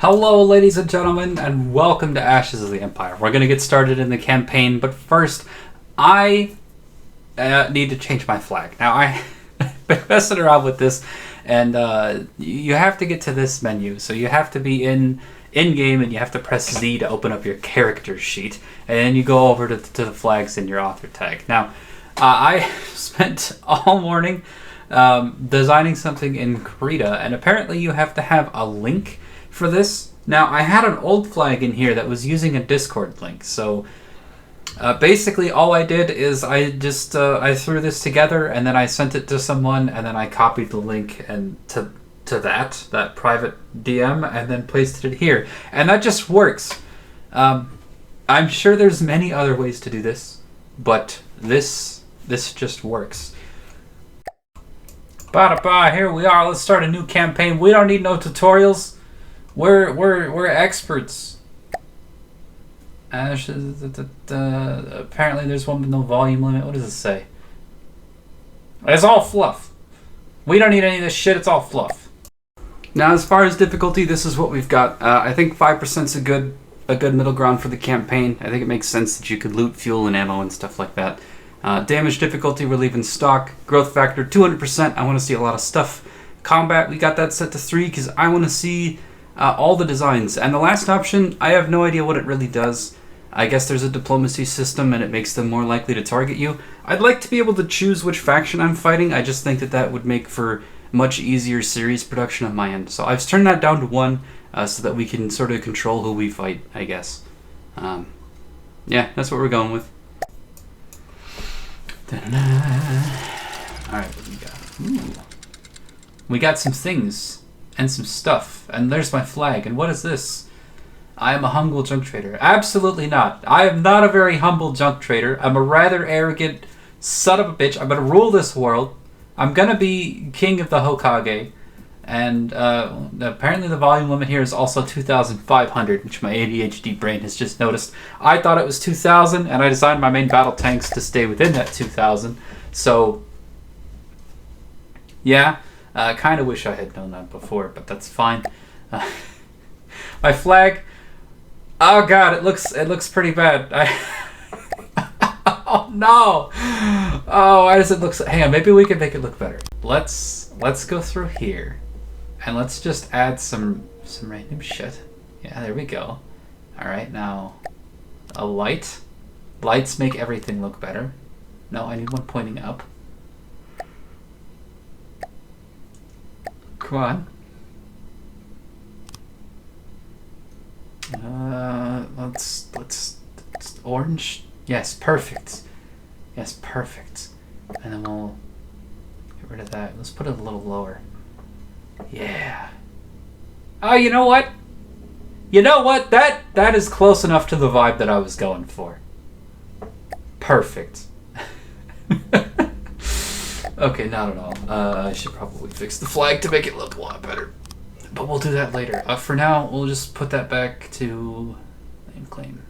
Hello, ladies and gentlemen, and welcome to Ashes of the Empire. We're going to get started in the campaign, but first, I need to change my flag. Now, I've been messing around with this, and you have to get to this menu. So you have to be in-game, and you have to press Z to open up your character sheet, and then you go over to the flags in your author tag. Now, I spent all morning designing something in Krita, and apparently you have to have a link for this. Now, I had an old flag in here that was using a Discord link, so basically all I did is I just I threw this together, and then I sent it to someone, and then I copied the link and to that private DM, and then pasted it here, and that just works. I'm sure there's many other ways to do this, but this just works. Ba-da-ba, here we are. Let's start a new campaign. We don't need no tutorials. We're experts. Apparently there's one with no volume limit. What does it say? It's all fluff. We don't need any of this shit. It's all fluff. Now, as far as difficulty, this is what we've got. I think 5% is a good middle ground for the campaign. I think it makes sense that you could loot fuel and ammo and stuff like that. Damage difficulty, we're leaving stock. Growth factor, 200%. I want to see a lot of stuff. Combat, we got that set to 3 because I want to see all the designs. And the last option, I have no idea what it really does. I guess there's a diplomacy system and it makes them more likely to target you. I'd like to be able to choose which faction I'm fighting. I just think that would make for much easier series production on my end. So I've turned that down to 1 so that we can sort of control who we fight, I guess. Yeah, that's what we're going with. Alright, what do we got? Ooh. We got some things and some stuff, and there's my flag. And what is this? I am a humble junk trader. Absolutely not. I am not a very humble junk trader. I'm a rather arrogant son of a bitch. I'm gonna rule this world. I'm gonna be king of the Hokage. And apparently the volume limit here is also 2,500, which my ADHD brain has just noticed. I thought it was 2,000, and I designed my main battle tanks to stay within that 2,000. So, yeah. I kind of wish I had known that before, but that's fine. My flag. Oh god, it looks pretty bad. Oh no! Oh, why does it look so? Hang on, maybe we can make it look better. Let's go through here, and let's just add some random shit. Yeah, there we go. All right, now a light. Lights make everything look better. No, I need one pointing up. Come on. Let's orange. Yes, perfect. Yes, perfect. And then we'll get rid of that. Let's put it a little lower. Yeah. Oh, you know what? You know what? That is close enough to the vibe that I was going for. Perfect. Okay, not at all. I should probably fix the flag to make it look a lot better. But we'll do that later. For now, we'll just put that back to name claim.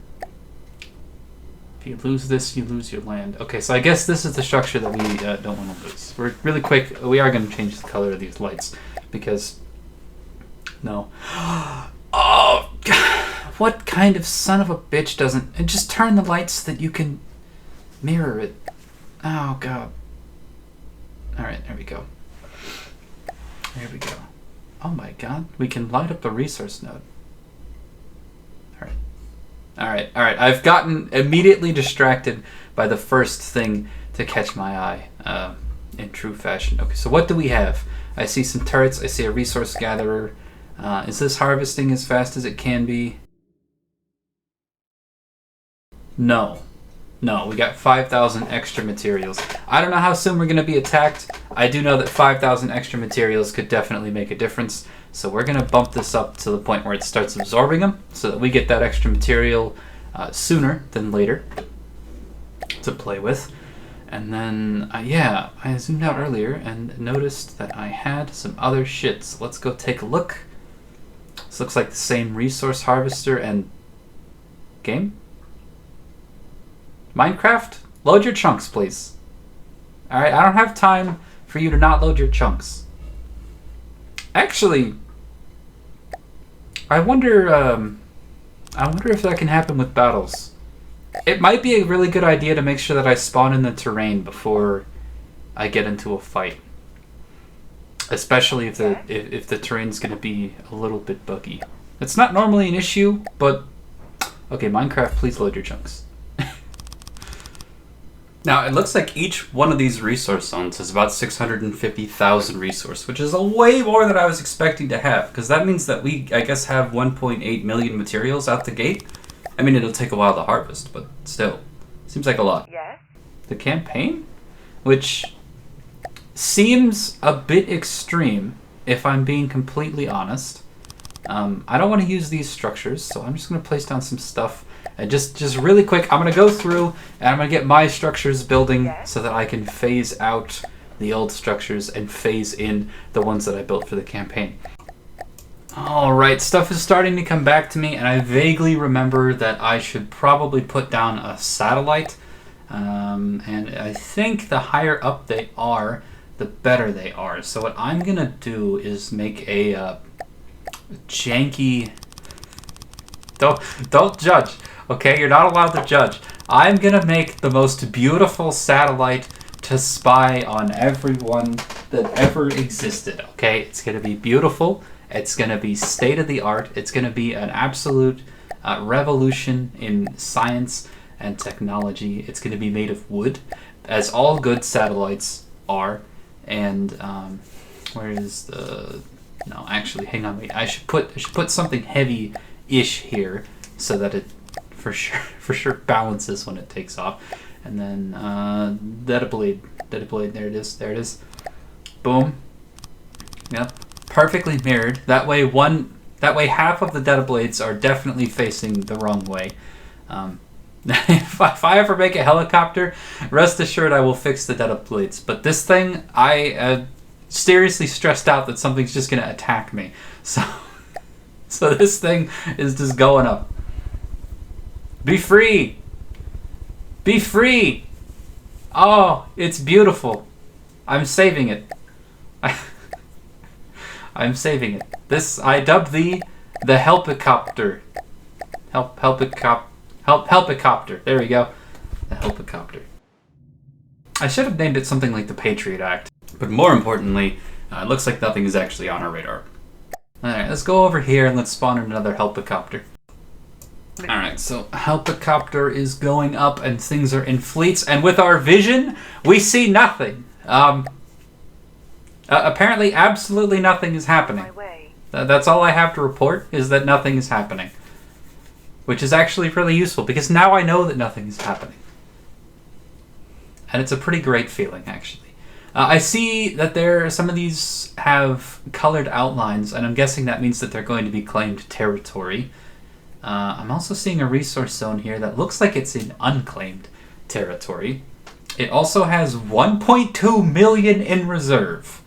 If you lose this, you lose your land. Okay, so I guess this is the structure that we don't want to lose. We're really quick. We are going to change the color of these lights because no. Oh, God. What kind of son of a bitch doesn't? And just turn the lights so that you can mirror it. Oh God. All right, there we go. There we go. Oh my God, we can light up the resource node. All right. I've gotten immediately distracted by the first thing to catch my eye in true fashion. Okay, so what do we have? I see some turrets. I see a resource gatherer. Is this harvesting as fast as it can be? No, we got 5,000 extra materials. I don't know how soon we're going to be attacked. I do know that 5,000 extra materials could definitely make a difference. So we're going to bump this up to the point where it starts absorbing them so that we get that extra material sooner than later to play with. And then, yeah, I zoomed out earlier and noticed that I had some other shit. So let's go take a look. This looks like the same resource harvester and game. Minecraft, load your chunks, please. Alright, I don't have time for you to not load your chunks. Actually, I wonder. I wonder if that can happen with battles. It might be a really good idea to make sure that I spawn in the terrain before I get into a fight, especially if the terrain's going to be a little bit buggy. It's not normally an issue, but okay, Minecraft, please load your chunks. Now, it looks like each one of these resource zones is about 650,000 resource, which is a way more than I was expecting to have, because that means that we, I guess, have 1.8 million materials out the gate. I mean, it'll take a while to harvest, but still. Seems like a lot. Yes? The campaign? Which seems a bit extreme, if I'm being completely honest. I don't want to use these structures, so I'm just going to place down some stuff. And just really quick, I'm going to go through and I'm going to get my structures building so that I can phase out the old structures and phase in the ones that I built for the campaign. Alright, stuff is starting to come back to me, and I vaguely remember that I should probably put down a satellite. And I think the higher up they are, the better they are. So what I'm going to do is make a janky... Don't judge. Okay, you're not allowed to judge. I'm gonna make the most beautiful satellite to spy on everyone that ever existed. Okay, it's gonna be beautiful. It's gonna be state of the art. It's gonna be an absolute revolution in science and technology. It's gonna be made of wood, as all good satellites are. And where is the? No, actually, hang on. Wait. I should put something heavy-ish here so that it for sure balances when it takes off. And then data blade, there it is. Boom. Yep, perfectly mirrored. That way half of the data blades are definitely facing the wrong way. If I ever make a helicopter, rest assured I will fix the data blades. But this thing, I seriously stressed out that something's just gonna attack me. So this thing is just going up. Be free! Be free! Oh, it's beautiful. I'm saving it. I'm saving it. This, I dubbed the helpicopter. Helpicopter. There we go. The helpicopter. I should have named it something like the Patriot Act. But more importantly, it looks like nothing is actually on our radar. Alright, let's go over here and let's spawn another helpicopter. Alright, so helpicopter is going up and things are in fleets, and with our vision, we see nothing. Apparently, absolutely nothing is happening. That's all I have to report, is that nothing is happening. Which is actually really useful, because now I know that nothing is happening. And it's a pretty great feeling, actually. I see that some of these have colored outlines, and I'm guessing that means that they're going to be claimed territory. I'm also seeing a resource zone here that looks like it's in unclaimed territory. It also has 1.2 million in reserve.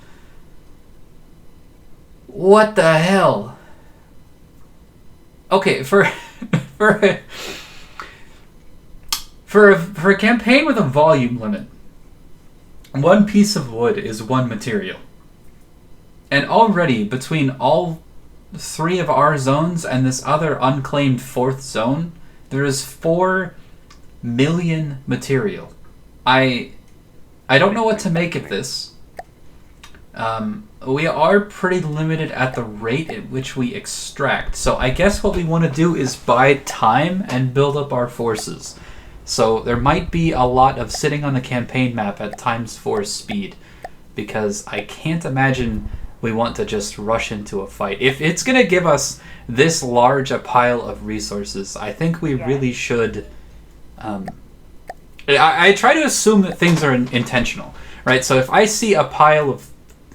What the hell? Okay, for a campaign with a volume limit, one piece of wood is one material. And already, between all 3 of our zones and this other unclaimed 4th zone, there is 4 million material. I don't know what to make of this. We are pretty limited at the rate at which we extract. So I guess what we want to do is buy time and build up our forces. So there might be a lot of sitting on the campaign map at ×4 speed, because I can't imagine we want to just rush into a fight. If it's going to give us this large a pile of resources, I think we really should... I try to assume that things are intentional, right? So if I see a pile of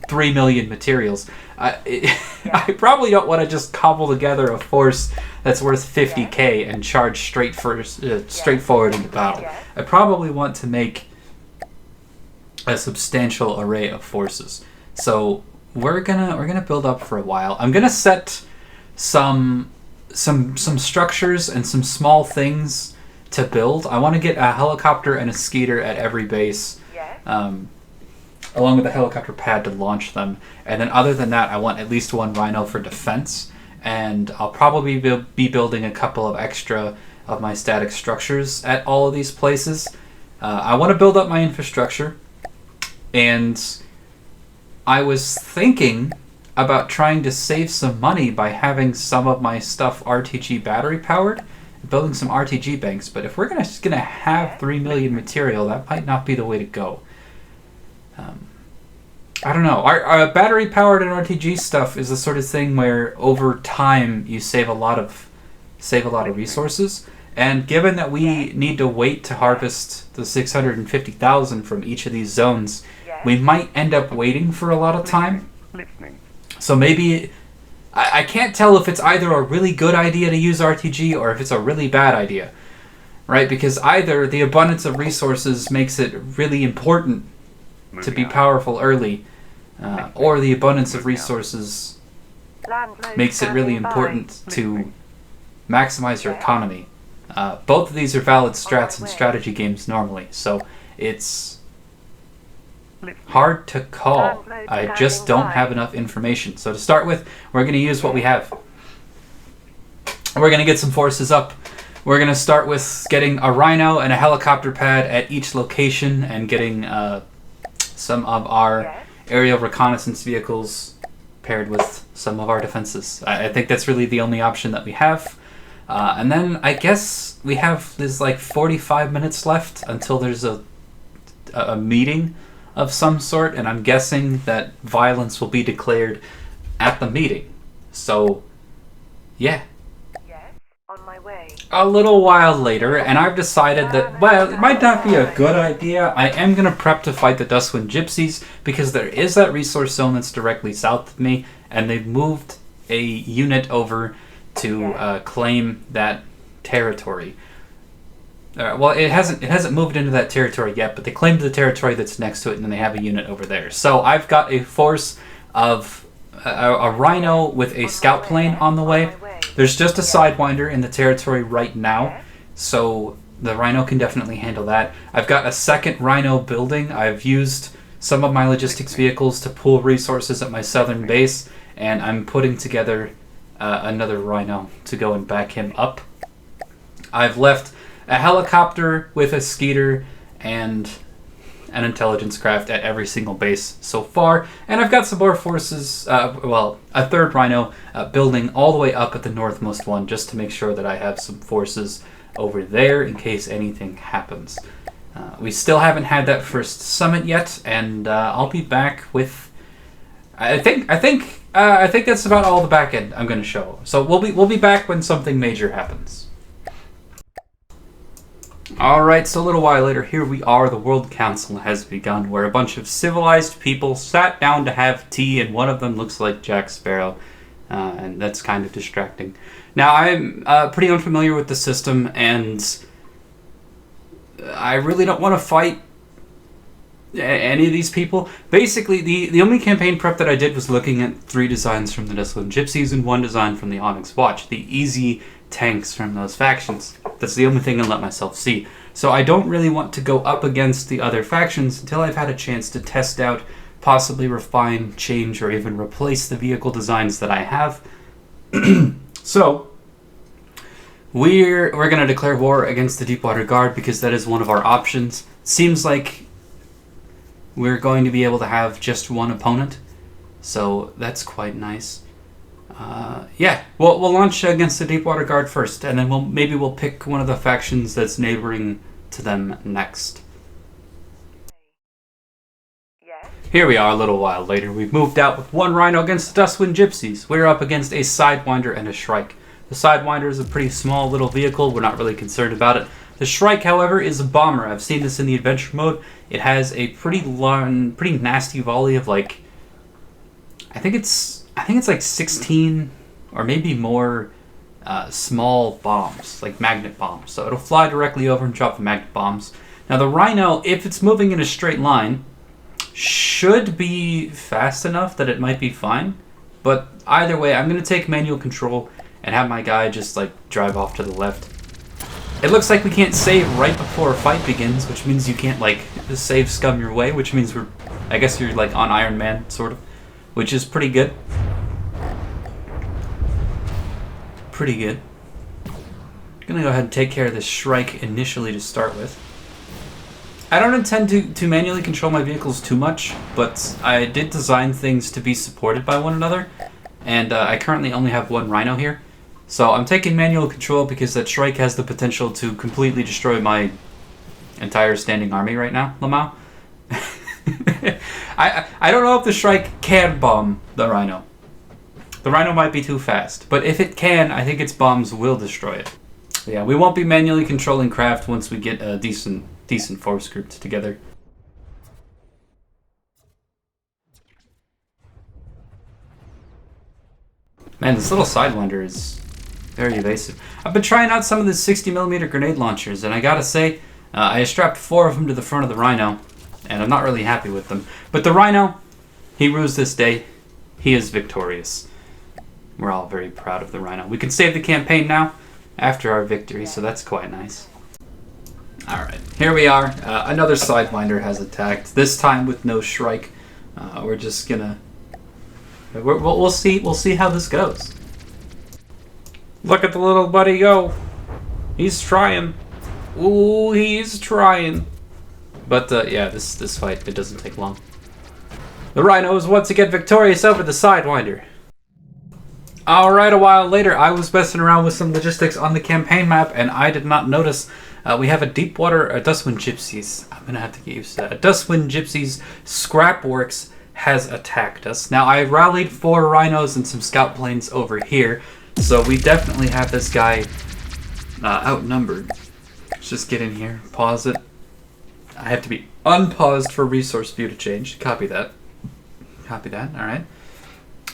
3 million materials, I probably don't want to just cobble together a force that's worth 50k and charge straight forward into battle. I probably want to make a substantial array of forces. So we're gonna build up for a while. I'm gonna set some structures and some small things to build. I want to get a helicopter and a skeeter at every base. along with a helicopter pad to launch them. And then other than that, I want at least one rhino for defense. and I'll probably be building a couple of extra of my static structures at all of these places. I want to build up my infrastructure, and I was thinking about trying to save some money by having some of my stuff RTG battery powered, building some RTG banks. But if we're just gonna have 3 million material, that might not be the way to go. I don't know. Our battery powered and RTG stuff is the sort of thing where over time you save a lot of resources. And given that we need to wait to harvest the 650,000 from each of these zones, we might end up waiting for a lot of time. So maybe I can't tell if it's either a really good idea to use RTG or if it's a really bad idea, right? Because either the abundance of resources makes it really important to be powerful early, or the abundance of resources makes it really important to maximize your economy. Both of these are valid strats in strategy games normally, so it's hard to call. I just don't have enough information. So to start with, we're going to use what we have. We're going to get some forces up. We're going to start with getting a rhino and a helicopter pad at each location and getting some of our aerial reconnaissance vehicles paired with some of our defenses. I think that's really the only option that we have. And then I guess there's like 45 minutes left until there's a meeting of some sort, and I'm guessing that violence will be declared at the meeting. So, yeah. Yes, on my way. A little while later, and I've decided that, well, it might not be a good idea. I am going to prep to fight the Dustwind Gypsies, because there is that resource zone that's directly south of me, and they've moved a unit over to claim that territory. Well, it hasn't moved into that territory yet, but they claimed the territory that's next to it, and then they have a unit over there. So I've got a force of a rhino with a scout plane on the way. There's just a sidewinder in the territory right now, so the rhino can definitely handle that. I've got a second rhino building. I've used some of my logistics vehicles to pool resources at my southern base, and I'm putting together another rhino to go and back him up. I've left a helicopter with a skeeter and an intelligence craft at every single base so far, and I've got some more forces, a third rhino building all the way up at the northmost one, just to make sure that I have some forces over there in case anything happens. We still haven't had that first summit yet, and I'll be back with, I think that's about all the back end I'm going to show. So we'll be back when something major happens. Alright, so a little while later, here we are. The World Council has begun, where a bunch of civilized people sat down to have tea, and one of them looks like Jack Sparrow, and that's kind of distracting. Now, I'm pretty unfamiliar with the system, and I really don't want to fight any of these people. Basically, the only campaign prep that I did was looking at 3 designs from the Dustwind Gypsies and 1 design from the Onyx Watch, the easy tanks from those factions. That's the only thing I'll let myself see. So I don't really want to go up against the other factions until I've had a chance to test out, possibly refine, change, or even replace the vehicle designs that I have. So we're going to declare war against the Deepwater Guard, because that is one of our options. Seems like we're going to be able to have just one opponent, so that's quite nice. We'll launch against the Deepwater Guard first, and then we'll pick one of the factions that's neighboring to them next. Yes. Here we are a little while later. We've moved out with 1 rhino against the Dustwind Gypsies. We're up against a Sidewinder and a Shrike. The Sidewinder is a pretty small little vehicle. We're not really concerned about it. The Shrike, however, is a bomber. I've seen this in the adventure mode. It has a pretty nasty volley of I think it's like 16 or maybe more small bombs, like magnet bombs. So it'll fly directly over and drop the magnet bombs. Now the Rhino, if it's moving in a straight line, should be fast enough that it might be fine. But either way, I'm going to take manual control and have my guy just drive off to the left. It looks like we can't save right before a fight begins, which means you can't save scum your way, which means I guess you're on Iron Man, sort of, which is pretty good. pretty good. Gonna go ahead and take care of this Shrike initially to start with. I don't intend to manually control my vehicles too much, but I did design things to be supported by one another, and I currently only have one Rhino here. So I'm taking manual control because that Shrike has the potential to completely destroy my entire standing army right now, Lamau. I don't know if the Shrike can bomb the Rhino. The Rhino might be too fast, but if it can, I think its bombs will destroy it. Yeah, we won't be manually controlling craft once we get a decent force group together. Man, this little Sidewinder is very evasive. I've been trying out some of the 60mm grenade launchers, and I gotta say, I strapped 4 of them to the front of the Rhino, and I'm not really happy with them. But the Rhino, he rues this day. He is victorious. We're all very proud of the Rhino. We can save the campaign now after our victory, so that's quite nice. Alright, here we are. Another Sidewinder has attacked, this time with no Shrike. We're just gonna... We'll see how this goes. Look at the little buddy go. He's trying. Ooh, he's trying. But yeah, this fight, it doesn't take long. The Rhino is once again victorious over the Sidewinder. Alright, a while later, I was messing around with some logistics on the campaign map, and I did not notice we have a Dustwind Gypsies. I'm gonna have to get used to that. A Dustwind Gypsies Scrapworks has attacked us. Now, I rallied 4 Rhinos and some scout planes over here, so we definitely have this guy outnumbered. Let's just get in here, pause it. I have to be unpaused for resource view to change. Copy that. Copy that. All right.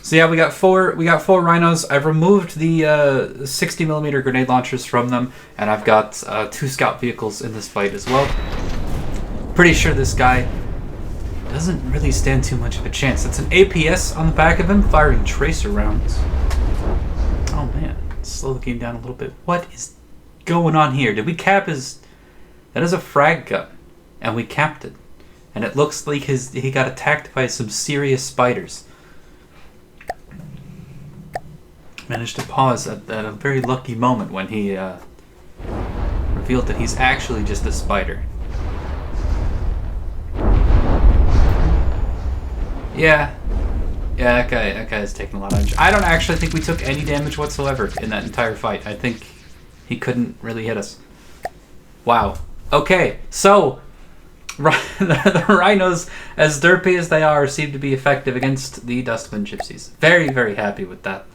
So yeah, we got four Rhinos. I've removed the 60mm grenade launchers from them, and I've got 2 scout vehicles in this fight as well. Pretty sure this guy doesn't really stand too much of a chance. It's an APS on the back of him, firing tracer rounds. Oh man, slow the game down a little bit. What is going on here? Did we cap his... That is a frag gun, and we capped it. And it looks like he got attacked by some serious spiders. Managed to pause at a very lucky moment when he revealed that he's actually just a spider. Yeah, that guy is taking a lot of damage. I don't actually think we took any damage whatsoever in that entire fight. I think he couldn't really hit us. Wow. Okay, so the Rhinos, as derpy as they are, seem to be effective against the Dustwind Gypsies. Very, very happy with that.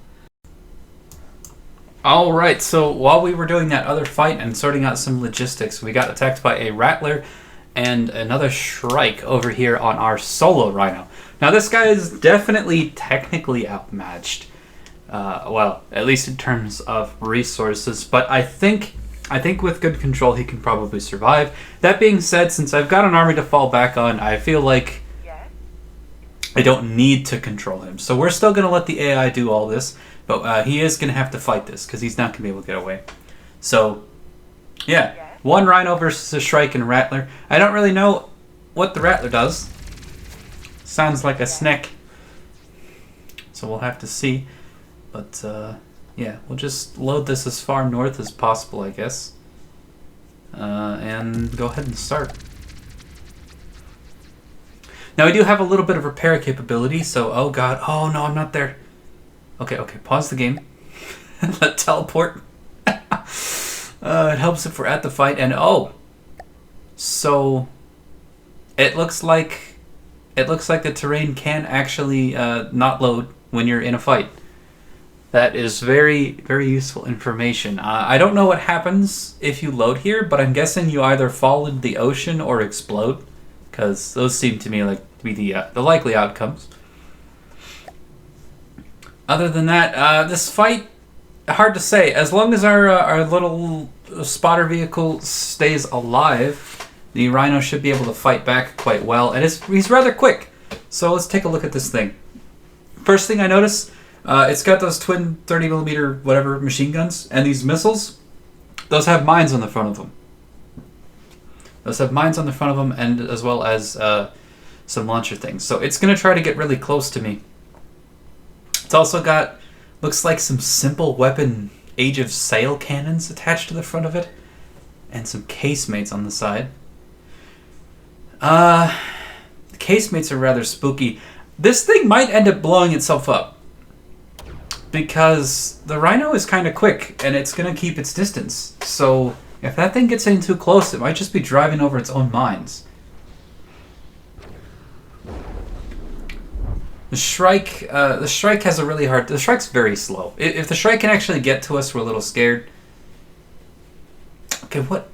Alright, so while we were doing that other fight and sorting out some logistics, we got attacked by a Rattler and another Shrike over here on our solo Rhino. Now this guy is definitely technically outmatched. Well, at least in terms of resources, but I think with good control he can probably survive. That being said, since I've got an army to fall back on, I feel like I don't need to control him. So we're still going to let the AI do all this, but he is going to have to fight this because he's not going to be able to get away. So, yeah, 1 Rhino versus a Shrike and a Rattler. I don't really know what the Rattler does. Sounds like a snake. So we'll have to see. But, yeah, we'll just load this as far north as possible, I guess. And go ahead and start. Now, we do have a little bit of repair capability, so... Oh, God. Oh, no, I'm not there. Okay, pause the game. Let teleport. It helps if we're at the fight. And, oh! So, it looks like the terrain can actually not load when you're in a fight. That is very, very useful information. I don't know what happens if you load here, but I'm guessing you either fall into the ocean or explode, because those seem to me like to be the likely outcomes. Other than that, this fight, hard to say. As long as our little spotter vehicle stays alive, the Rhino should be able to fight back quite well, and he's rather quick. So let's take a look at this thing. First thing I notice. It's got those twin 30mm whatever machine guns, and these missiles, those have mines on the front of them. And as well as some launcher things. So it's going to try to get really close to me. It's also got, looks like some simple weapon Age of Sail cannons attached to the front of it, and some casemates on the side. The casemates are rather spooky. This thing might end up blowing itself up, because the Rhino is kind of quick, and it's going to keep its distance. So if that thing gets in too close, it might just be driving over its own mines. The Shrike has a really hard... The Shrike's very slow. If the Shrike can actually get to us, we're a little scared. Okay, what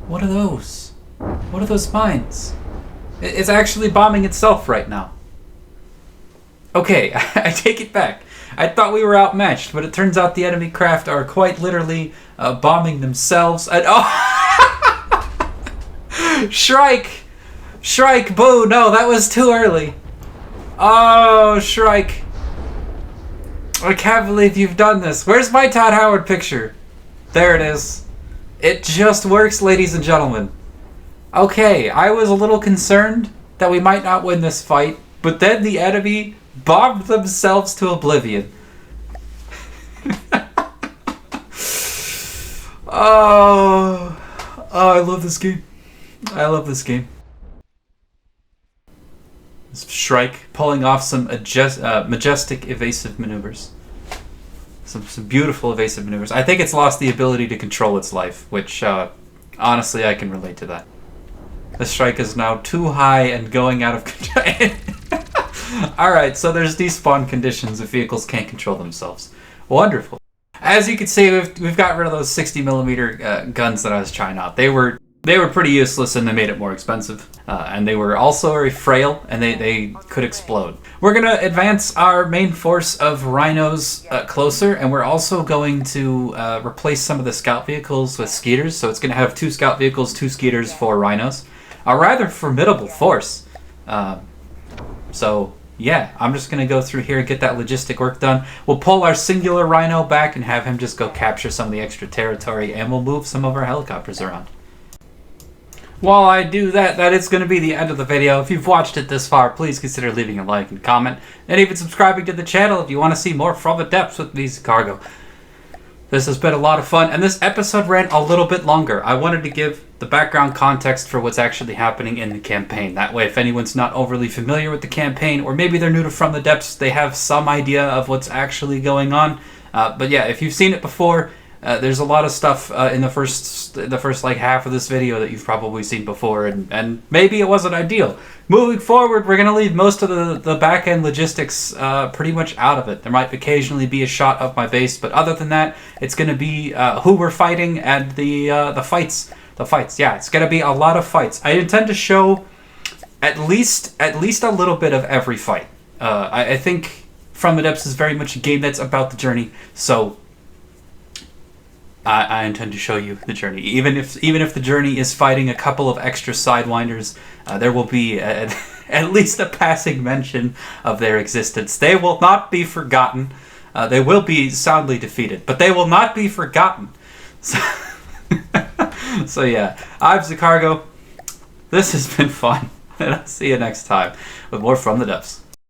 are those? What are those mines? It's actually bombing itself right now. Okay, I take it back. I thought we were outmatched, but it turns out the enemy craft are quite literally bombing themselves. And, oh! Shrike! Shrike, boo! No, that was too early. Oh, Shrike. I can't believe you've done this. Where's my Todd Howard picture? There it is. It just works, ladies and gentlemen. Okay, I was a little concerned that we might not win this fight, but then the enemy bombed themselves to oblivion. Oh, I love this game. I love this game. Shrike pulling off some majestic evasive maneuvers. Some beautiful evasive maneuvers. I think it's lost the ability to control its life, which honestly I can relate to that. The Shrike is now too high and going out of control. Alright, so there's despawn conditions if vehicles can't control themselves. Wonderful. As you can see, we've got rid of those 60mm guns that I was trying out. They were pretty useless, and they made it more expensive. And they were also very frail, and they could explode. We're going to advance our main force of rhinos closer, and we're also going to replace some of the scout vehicles with skeeters. So it's going to have 2 scout vehicles, 2 skeeters, 4 rhinos. A rather formidable force. So yeah, I'm just going to go through here and get that logistic work done. We'll pull our singular rhino back and have him just go capture some of the extra territory, and we'll move some of our helicopters around. While I do that, that is going to be the end of the video. If you've watched it this far, please consider leaving a like and comment, and even subscribing to the channel if you want to see more From the Depths with me, Cargo. This has been a lot of fun, and this episode ran a little bit longer. I wanted to give the background context for what's actually happening in the campaign. That way, if anyone's not overly familiar with the campaign, or maybe they're new to From the Depths, they have some idea of what's actually going on. But yeah, if you've seen it before, there's a lot of stuff in the first like half of this video that you've probably seen before, and maybe it wasn't ideal. Moving forward, we're going to leave most of the back-end logistics pretty much out of it. There might occasionally be a shot of my base, but other than that, it's going to be who we're fighting and the fights. The fights, yeah, it's going to be a lot of fights. I intend to show at least a little bit of every fight. I think From the Depths is very much a game that's about the journey, so I intend to show you the journey. Even if the journey is fighting a couple of extra sidewinders, there will be at least a passing mention of their existence. They will not be forgotten. They will be soundly defeated, but they will not be forgotten. So yeah, I'm Zacargo. This has been fun, and I'll see you next time with more From the Depths.